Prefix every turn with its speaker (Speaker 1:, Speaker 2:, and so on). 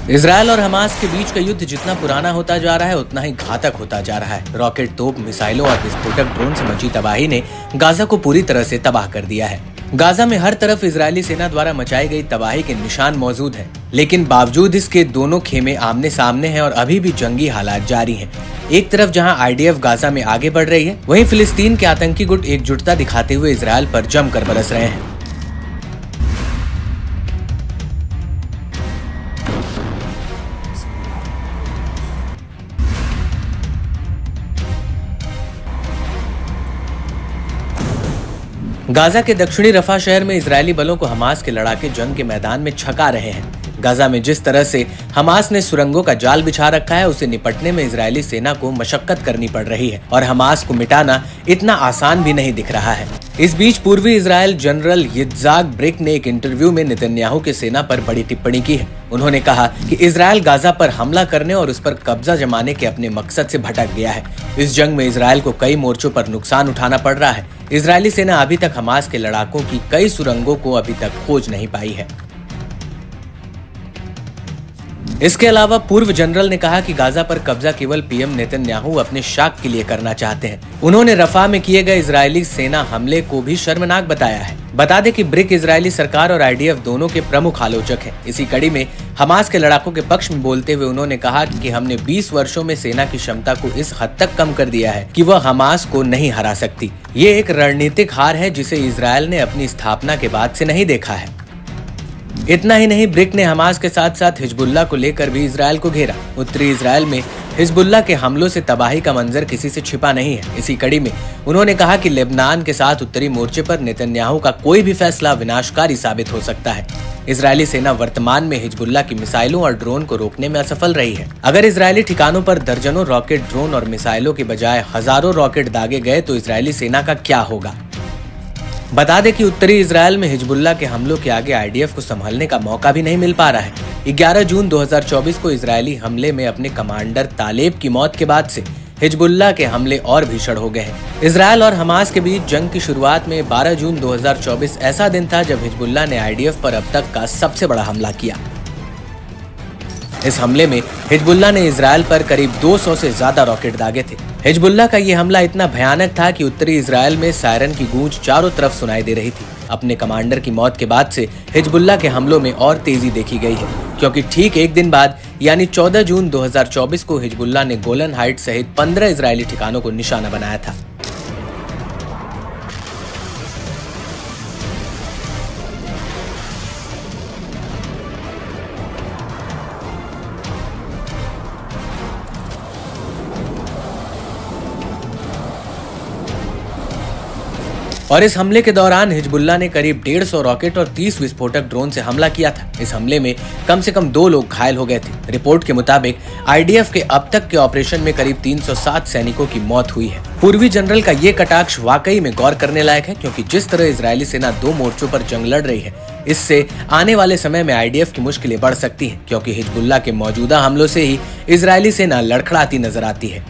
Speaker 1: Israel और Hamas के बीच का युद्ध जितना पुराना होता जा रहा है उतना ही घातक होता जा रहा है। रॉकेट, तोप, मिसाइलों और विस्फोटक ड्रोन से मची तबाही ने गाजा को पूरी तरह से तबाह कर दिया है। गाजा में हर तरफ इजरायली सेना द्वारा मचाई गई तबाही के निशान मौजूद हैं, लेकिन बावजूद इसके दोनों खेमे आमने सामने हैं और अभी भी जंगी हालात जारी हैं। एक तरफ जहां IDF गाजा में आगे बढ़ रही है, वहीं फिलिस्तीन के आतंकी गुट एकजुटता दिखाते हुए इजरायल पर जमकर बरस रहे हैं। गाजा के दक्षिणी रफा शहर में इजरायली बलों को हमास के लड़ाके जंग के मैदान में छका रहे हैं। गाजा में जिस तरह से हमास ने सुरंगों का जाल बिछा रखा है, उसे निपटने में इजरायली सेना को मशक्कत करनी पड़ रही है और हमास को मिटाना इतना आसान भी नहीं दिख रहा है। इस बीच पूर्वी इजरायल जनरल यित्ज़हाक ब्रिक ने एक इंटरव्यू में नेतन्याहू की सेना पर बड़ी टिप्पणी की है। उन्होंने कहा कि इजरायल गाजा पर हमला करने और उस पर कब्जा जमाने के अपने मकसद से भटक गया है। इस जंग में इजरायल को कई मोर्चों पर नुकसान उठाना पड़ रहा है। इजरायली सेना अभी तक हमास के लड़ाकों की कई सुरंगों को अभी तक खोज नहीं पाई है। इसके अलावा पूर्व जनरल ने कहा कि गाजा पर कब्जा केवल PM नेतन्याहू अपने शाख के लिए करना चाहते हैं। उन्होंने रफा में किए गए इजरायली सेना हमले को भी शर्मनाक बताया है। बता दें कि ब्रिक इजरायली सरकार और IDF दोनों के प्रमुख आलोचक हैं। इसी कड़ी में हमास के लड़ाकों के पक्ष में बोलते हुए उन्होंने कहा कि हमने 20 वर्षों में सेना की क्षमता को इस हद तक कम कर दिया है कि वह हमास को नहीं हरा सकती। ये एक रणनीतिक हार है जिसे इजरायल ने अपनी स्थापना के बाद से नहीं देखा है। इतना ही नहीं, ब्रिक ने हमास के साथ साथ हिजबुल्लाह को लेकर भी इजरायल को घेरा। उत्तरी इजरायल में हिजबुल्लाह के हमलों से तबाही का मंजर किसी से छिपा नहीं है। इसी कड़ी में उन्होंने कहा कि लेबनान के साथ उत्तरी मोर्चे पर नेतन्याहू का कोई भी फैसला विनाशकारी साबित हो सकता है। इजरायली सेना वर्तमान में हिजबुल्लाह की मिसाइलों और ड्रोन को रोकने में असफल रही है। अगर इजरायली ठिकानों पर दर्जनों रॉकेट, ड्रोन और मिसाइलों के बजाय हजारों रॉकेट दागे गए तो इजरायली सेना का क्या होगा। बता दें कि उत्तरी इजरायल में हिजबुल्लाह के हमलों के आगे IDF को संभलने का मौका भी नहीं मिल पा रहा है। 11 जून 2024 को इजरायली हमले में अपने कमांडर तालेब की मौत के बाद से हिजबुल्लाह के हमले और भीषण हो गए हैं। इजरायल और हमास के बीच जंग की शुरुआत में 12 जून 2024 ऐसा दिन था जब हिजबुल्लाह ने IDF पर अब तक का सबसे बड़ा हमला किया। इस हमले में हिजबुल्लाह ने इजरायल पर करीब 200 से ज्यादा रॉकेट दागे थे। हिजबुल्लाह का ये हमला इतना भयानक था कि उत्तरी इजरायल में सायरन की गूंज चारों तरफ सुनाई दे रही थी। अपने कमांडर की मौत के बाद से हिजबुल्लाह के हमलों में और तेजी देखी गई है, क्योंकि ठीक एक दिन बाद यानी 14 जून 2024 को हिजबुल्लाह ने गोलन हाइट सहित 15 इजरायली ठिकानों को निशाना बनाया था। और इस हमले के दौरान हिजबुल्लाह ने करीब 150 रॉकेट और 30 विस्फोटक ड्रोन से हमला किया था। इस हमले में कम से कम 2 लोग घायल हो गए थे। रिपोर्ट के मुताबिक IDF के अब तक के ऑपरेशन में करीब 307 सैनिकों की मौत हुई है। पूर्वी जनरल का ये कटाक्ष वाकई में गौर करने लायक है, क्योंकि जिस तरह इजरायली सेना 2 मोर्चों पर जंग लड़ रही है, इससे आने वाले समय में IDF की मुश्किलें बढ़ सकती हैं, क्योंकि हिजबुल्लाह के मौजूदा हमलों से ही इजरायली सेना लड़खड़ाती नजर आती है।